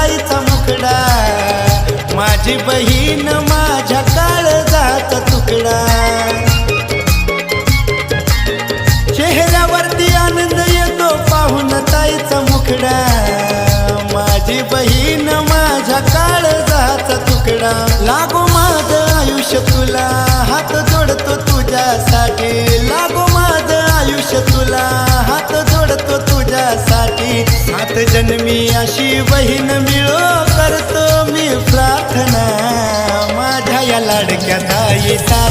ताईचा मुखडा, माझी बहीण माझ्या काळजाचा तुकडा. चेहऱ्यावरती आनंद येतो पाहून ताईचा मुखडा, माझी बहीण माझ्या काळजाचा तुकडा. लागो माझं आयुष्य तुला, हात जोडतो तुझ्यासाठी. लागो माझं आयुष्य तुला, हात जोडतो तुझ्यासाठी. सात जन्मी अशी बहीण मिळो करतो मी प्रार्थना, माझ्या या लाडक्या ताईचा.